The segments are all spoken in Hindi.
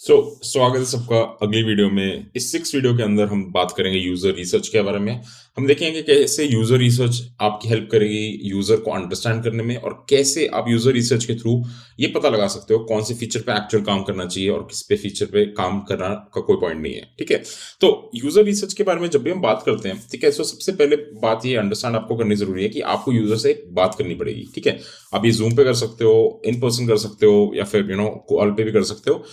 स्वागत है सबका अगली वीडियो में। इस 6 वीडियो के अंदर हम बात करेंगे यूजर रिसर्च के बारे में। हम देखेंगे कैसे यूजर रिसर्च आपकी हेल्प करेगी यूजर को अंडरस्टैंड करने में, और कैसे आप यूजर रिसर्च के थ्रू ये पता लगा सकते हो कौन से फीचर पे एक्चुअल काम करना चाहिए और किस पे फीचर पे काम करना का कोई पॉइंट नहीं है। ठीक है, तो यूजर रिसर्च के बारे में जब भी हम बात करते हैं, ठीक है, तो सबसे पहले बात ये अंडरस्टैंड आपको करनी जरूरी है कि आपको यूजर से बात करनी पड़ेगी। ठीक है, आप ये जूम पे कर सकते हो, इन पर्सन कर सकते हो, या फिर कॉल पे भी कर सकते हो।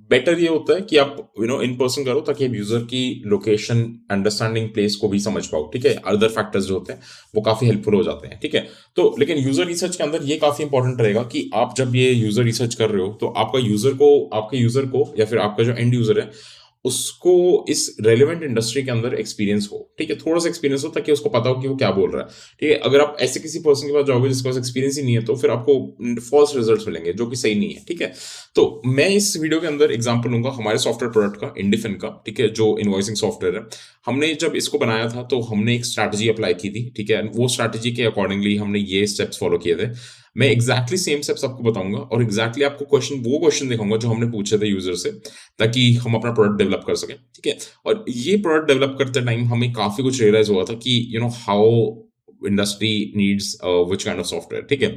बेटर ये होता है कि आप इन पर्सन करो, ताकि आप यूजर की लोकेशन, अंडरस्टैंडिंग प्लेस को भी समझ पाओ। ठीक है, अदर फैक्टर्स जो होते हैं वो काफी हेल्पफुल हो जाते हैं। ठीक है, तो लेकिन यूजर रिसर्च के अंदर ये काफी इंपॉर्टेंट रहेगा कि आप जब ये यूजर रिसर्च कर रहे हो तो आपके यूजर को या फिर आपका जो एंड यूजर है उसको इस रेलिवेंट इंडस्ट्री के अंदर एक्सपीरियंस हो। ठीक है, थोड़ा सा एक्सपीरियंस हो ताकि उसको पता हो कि वो क्या बोल रहा है। ठीक है, अगर आप ऐसे किसी पर्सन के पास जाओगे जिसके पास एक्सपीरियंस ही नहीं है तो फिर आपको फॉल्स रिजल्ट्स मिलेंगे, जो कि सही नहीं है। ठीक है, तो मैं इस वीडियो के अंदर एग्जांपल लूंगा हमारे सॉफ्टवेयर प्रोडक्ट का, इंडिफिन का। ठीक है, जो इनवॉइसिंग सॉफ्टवेयर है, हमने जब इसको बनाया था तो हमने एक स्ट्रैटेजी अप्लाई की थी। ठीक है, वो स्ट्रैटेजी के अकॉर्डिंगली हमने ये स्टेप्स फॉलो किए थे। मैं एग्जैक्टली सेम स्टेप्स आपको बताऊंगा और एग्जैक्टली आपको क्वेश्चन दिखाऊंगा जो हमने पूछे थे यूजर से, ताकि हम अपना प्रोडक्ट डेवलप कर सकें। ठीक है, और ये प्रोडक्ट डेवलप करते टाइम हमें काफी कुछ रियलाइज हुआ था कि how industry needs which kind of software. ठीक है,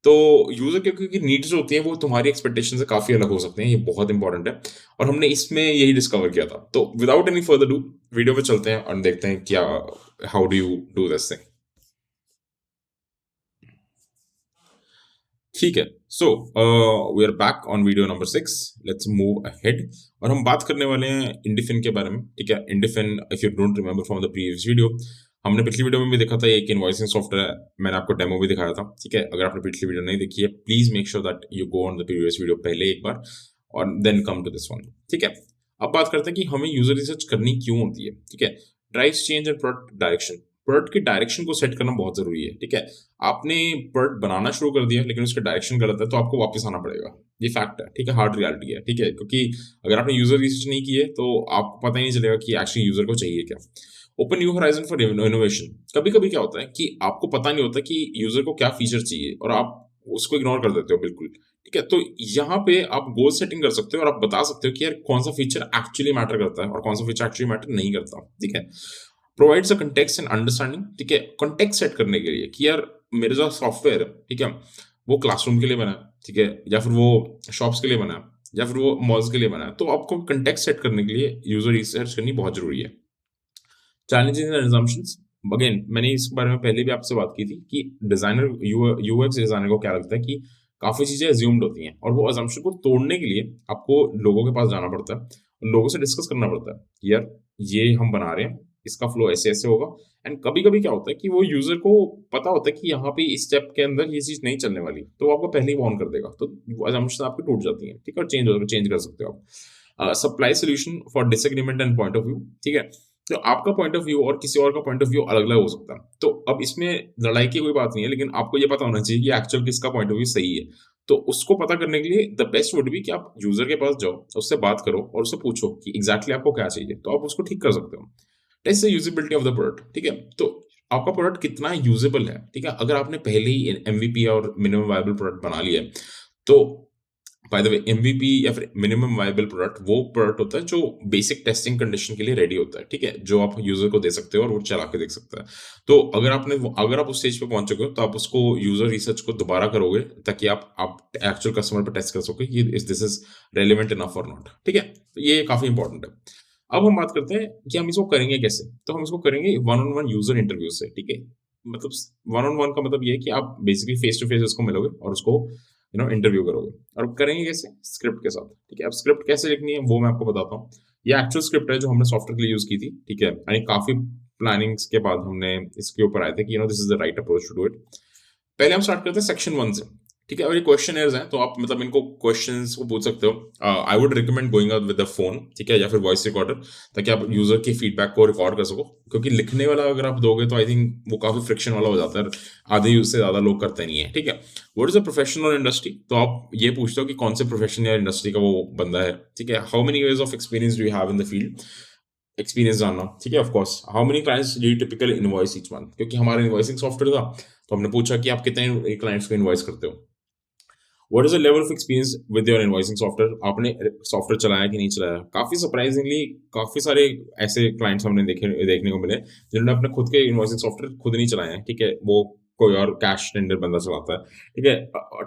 तो यूजर के क्योंकि नीड्स जो होती हैं वो तुम्हारी एक्सपेक्टेशन से काफी अलग हो सकते हैं, ये बहुत इंपॉर्टेंट है। और हमने इसमें यही डिस्कवर किया था। तो without any further do video पे चलते हैं और देखते हैं क्या, how do you do this thing. ठीक है, so we are back on video number 6। Let's move ahead, और हम बात करने वाले हैं इंडिफिन के बारे में। ठीक है, इंडिफिन, if you don't remember from the previous video, हमने पिछली वीडियो में भी देखा था, एक इनवॉइसिंग सॉफ्टवेयर है। मैंने आपको डेमो भी दिखाया था। ठीक है, अगर आपने पिछली वीडियो नहीं देखी है, please make sure that you go on the previous video पहले एक बार, और then come to this one. ठीक है, अब बात करते हैं कि हमें यूजर रिसर्च करनी क्यों होती है। ठीक है, drives change and product direction. Product की डायरेक्शन को सेट करना बहुत जरूरी है। ठीक है, आपने प्रोडक्ट बनाना शुरू कर दिया लेकिन उसका डायरेक्शन गलत है तो आपको वापस आना पड़ेगा। ये फैक्ट है। ठीक है, हार्ड रियलिटी है। ठीक है, क्योंकि अगर आपने यूजर रिसर्च नहीं की है तो आपको पता ही नहीं चलेगा कि एक्चुअली यूजर को चाहिए क्या। Open new horizon for innovation. कभी कभी क्या होता है कि आपको पता नहीं होता कि यूजर को क्या फीचर चाहिए और आप उसको इग्नोर कर देते हो बिल्कुल। ठीक है, तो यहाँ पे आप गोल सेटिंग कर सकते हो और आप बता सकते हो कि यार कौन सा फीचर एक्चुअली मैटर करता है और कौन सा फीचर एक्चुअली मैटर नहीं करता। ठीक है, provides a context and understanding. ठीक है, कंटेक्स्ट सेट करने के लिए कि यार मेरे जो सॉफ्टवेयर है, ठीक है, वो क्लासरूम के लिए बना है, ठीक है, या फिर वो शॉप्स के लिए बना है, या फिर वो मॉल्स के लिए बना है, तो आपको कंटेक्स्ट सेट करने के लिए यूजर रिसर्च करनी बहुत जरूरी है। चैलेंजेस एंड assumptions, अगेन मैंने इस बारे में पहले भी आपसे बात की थी कि डिजाइनर, यूएक्स डिजाइनर को क्या लगता है कि काफी चीजें अज्यूम्ड होती हैं, और वो अजम्पशन को तोड़ने के लिए आपको लोगों के पास जाना पड़ता है और लोगों से डिस्कस करना पड़ता है कि यार ये हम बना रहे हैं, इसका फ्लो ऐसे ऐसे होगा। एंड कभी कभी क्या होता है कि वो यूजर को पता होता है कि यहाँ पे इस स्टेप के अंदर ये चीज नहीं चलने वाली, तो वो आपको पहले ही वार्न कर देगा, तो अजम्पशन आपकी टूट जाती है। ठीक है, और चेंज कर सकते हो आप। Supply solution for disagreement and point of view. ठीक है, तो आपका पॉइंट ऑफ व्यू और किसी और का पॉइंट ऑफ व्यू अलग अलग हो सकता है, तो अब इसमें लड़ाई की कोई बात नहीं है, लेकिन आपको ये पता होना चाहिए कि एक्चुअल किसका पॉइंट ऑफ व्यू सही है। तो उसको पता करने के लिए द बेस्ट वुड बी कि आप यूजर के पास जाओ, उससे बात करो और उससे पूछो कि एग्जैक्टली आपको क्या चाहिए, तो आप उसको ठीक कर सकते हो। Test the usability of the product. ठीक है, तो आपका प्रोडक्ट कितना यूजेबल है। ठीक है, अगर आपने पहले ही एमवीपी और मिनिमम वायबल प्रोडक्ट बना लिया है, तो बाय द वे एमवीपी या फिर मिनिमम वायबल प्रोडक्ट वो प्रोडक्ट होता है जो बेसिक टेस्टिंग कंडीशन के लिए रेडी होता है। ठीक है, जो आप यूजर को दे सकते हो और वो चला के देख सकता है। तो अगर आप उस स्टेज पे पहुंच चुके हो तो आप उसको यूजर रिसर्च को दोबारा करोगे, ताकि आप एक्चुअल कस्टमर पे टेस्ट कर सको कि दिस इज रेलिवेंट इनफ और नॉट। ठीक है, तो ये काफी इंपॉर्टेंट है। अब हम बात करते हैं कि हम इसको करेंगे कैसे। तो हम इसको करेंगे one on one user interview से। ठीक है, मतलब वन ऑन वन का मतलब ये है कि आप बेसिकली फेस टू फेस उसको मिलोगे और उसको इंटरव्यू करोगे। और करेंगे कैसे? स्क्रिप्ट के साथ। ठीक है, अब स्क्रिप्ट कैसे लिखनी है वो मैं आपको बताता हूँ। ये एक्चुअल स्क्रिप्ट है जो हमने सॉफ्टवेयर के लिए यूज की थी। ठीक है, यानी काफी प्लानिंग्स के बाद हमने इसके ऊपर आए थे कि this is the right approach to do it. पहले हम स्टार्ट करते हैं सेक्शन 1 से। ठीक है, और ये क्वेश्चन हैं तो आप मतलब इनको क्वेश्चंस को पूछ सकते हो। I would recommend going out with the phone. ठीक है, या फिर वॉइस रिकॉर्डर, ताकि आप यूजर की फीडबैक को रिकॉर्ड कर सको, क्योंकि लिखने वाला अगर आप दोगे तो आई थिंक वो काफी फ्रिक्शन वाला हो जाता है, आधे यूज से ज्यादा लोग करते नहीं है। ठीक है, what is a professional industry, तो आप ये पूछते हो कि कौन से प्रोफेशन या इंडस्ट्री का वो बंदा है। ठीक है, how many years of experience do you have in the field, experience जानना। ठीक है, of course how many clients do you typical invoice each month, क्योंकि हमारा इनवॉइसिंग सॉफ्टवेयर था तो हमने पूछा कि आप कितने क्लाइंट्स को इनवॉइस करते हो। What is the level of experience with your invoicing software, आपने सॉफ्टवेयर चलाया कि नहीं चलाया। काफी सरप्राइजिंगली काफी सारे ऐसे क्लाइंट्स हमने देखने को मिले जिन्होंने अपने खुद के इनवॉइसिंग सॉफ्टवेयर खुद नहीं चलाए हैं, ठीक है, वो कोई और कैश टेंडर बंदा चलाता है, ठीक है।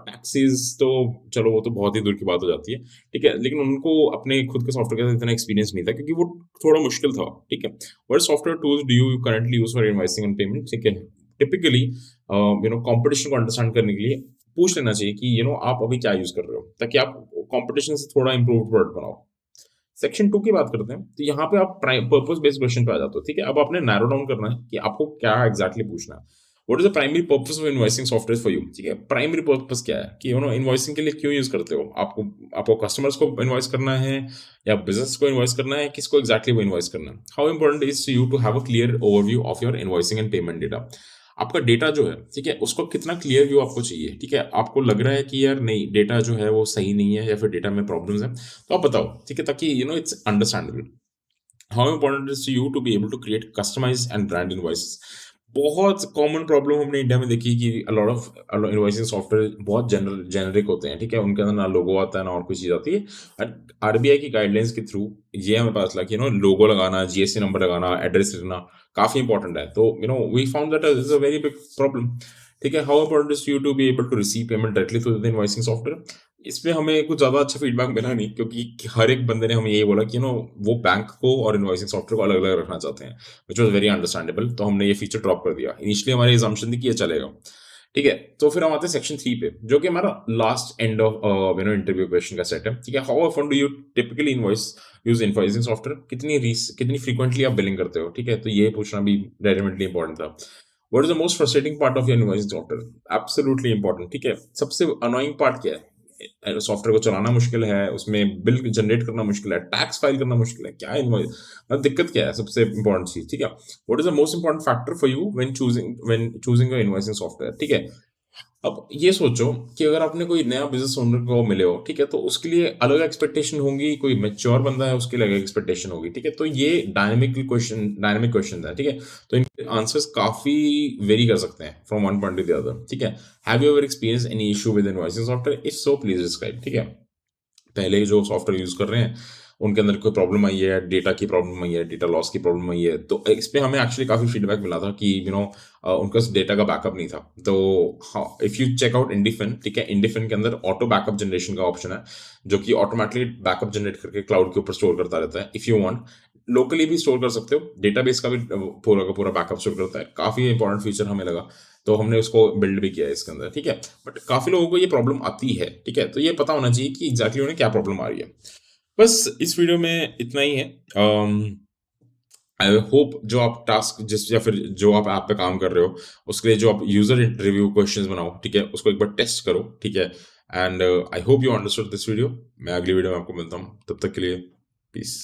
टैक्सीज तो चलो वो तो बहुत ही दूर की बात हो जाती है, ठीक है, लेकिन उनको अपने खुद के सॉफ्टवेयर के साथ इतना एक्सपीरियंस नहीं था क्योंकि वो थोड़ा मुश्किल था, ठीक है। What software tools do you currently use for invoicing and payment, ठीक है। टिपिकली कंपटीशन को अंडरस्टैंड करने के लिए पूछ लेना चाहिए कि आप अभी क्या यूज कर रहे हो, ताकि आप कंपटीशन से थोड़ा इंप्रूव प्रोडक्ट बनाओ। सेक्शन 2 की बात करते हैं, तो यहाँ पे आप पर्पस बेस्ड क्वेश्चन पे आ जाते हो, ठीक है। अब आपने नैरो डाउन करना है कि आपको क्या एग्जैक्टली पूछना है। What is the primary purpose of invoicing software for you, ठीक है। प्राइमरी पर्पस क्या है कि इनवॉइसिंग के लिए क्यों यूज करते हो, आपको कस्टमर्स को इनवॉइस करना है या बिजनेस को इनवॉइस करना है, किसको एग्जैक्टली वो इनवॉइस करना है। How important is you to have a clear overview of your invoicing and payment data. आपका डेटा जो है, ठीक है, उसको कितना क्लियर व्यू आपको चाहिए, ठीक है। आपको लग रहा है कि यार नहीं, डेटा जो है वो सही नहीं है या फिर डेटा में प्रॉब्लम्स है, तो आप बताओ, ठीक है, ताकि it's understandable. How important is to you to be able to create customize and brand invoice. बहुत कॉमन प्रॉब्लम हमने इंडिया में देखी कि a lot of invoicing software बहुत जेनरिक होते हैं, ठीक है, उनके अंदर ना लोगो आता है ना और कोई चीज आती है। एंड आरबीआई की गाइडलाइंस के थ्रू ये हमें पता चला कि लोगो लगाना, जीएसटी नंबर लगाना, एड्रेस लिखना काफी इंपॉर्टेंट है। तो we found that is a very big problem, ठीक है। How important is you to be able to receive payment directly through the invoicing software. इसमें हमें कुछ ज्यादा अच्छा फीडबैक मिला नहीं, क्योंकि हर एक बंदे ने हमें यही बोला कि वो बैंक को और इनवॉइसिंग सॉफ्टवेयर को अलग अलग रखना चाहते हैं, विच वॉज वेरी अंडरस्टैंडेबल। तो हमने ये फीचर ड्रॉप कर दिया। इनिशियली हमारी assumption थी कि ये चलेगा, ठीक है। तो फिर हम आते हैं सेक्शन 3 पे, जो कि हमारा last end of interview question का सेट है, ठीक है। How often do you typically use invoicing software, कितनी फ्रीक्वेंटली आप बिलिंग करते हो, ठीक है। तो ये पूछना भी रेलेवेंटली इंपॉर्टेंट था। What is the most frustrating part of your invoicing software, absolutely important, ठीक है। सबसे अनोइंग पार्ट क्या है, सॉफ्टवेयर को चलाना मुश्किल है, उसमें बिल जनरेट करना मुश्किल है, टैक्स फाइल करना मुश्किल है, क्या इनवॉइस मतलब दिक्कत क्या है, सबसे इंपॉर्टेंट चीज, ठीक है। What is the most important factor for you when choosing your invoicing software, ठीक है। अब ये सोचो कि अगर आपने कोई नया बिजनेस ओनर को मिले हो, ठीक है, तो उसके लिए अलग एक्सपेक्टेशन होंगी, कोई मैच्योर बंदा है उसके लिए अलग एक्सपेक्टेशन होगी, ठीक है। तो ये डायनेमिक क्वेश्चन है, ठीक है। तो इनके आंसर्स काफी वेरी कर सकते हैं from one point two the other, ठीक है। Have you ever experience any issue with invoicing software, if so please describe, ठीक है। पहले जो सॉफ्टवेयर यूज कर रहे हैं उनके अंदर कोई प्रॉब्लम आई है, डेटा की प्रॉब्लम आई है, डेटा लॉस की प्रॉब्लम आई है, तो इस पे हमें एक्चुअली काफी फीडबैक मिला था कि उनका डेटा का बैकअप नहीं था। तो इफ यू चेक आउट इंडिफिन, ठीक है, इंडिफिन के अंदर ऑटो बैकअप जनरेशन का ऑप्शन है, जो कि ऑटोमेटिकली बैकअप जनरेट करके क्लाउड के ऊपर स्टोर करता रहता है। इफ यू वांट लोकली भी स्टोर कर सकते हो, डेटाबेस का भी पूरा का पूरा बैकअप स्टोर करता है। काफी इंपॉर्टेंट फीचर हमें लगा, तो हमने उसको बिल्ड भी किया है इसके अंदर, ठीक है। बट काफी लोगों को ये प्रॉब्लम आती है, ठीक है, तो ये पता होना चाहिए कि एग्जैक्टली उन्हें क्या प्रॉब्लम आ रही है। बस इस वीडियो में इतना ही है। आई होप जो आप टास्क जिस या फिर जो आप ऐप पे काम कर रहे हो उसके लिए जो आप यूजर रिव्यू क्वेश्चंस बनाओ, ठीक है, उसको एक बार टेस्ट करो, ठीक है। And I hope you understood this video. मैं अगली वीडियो में आपको मिलता हूँ, तब तक के लिए पीस।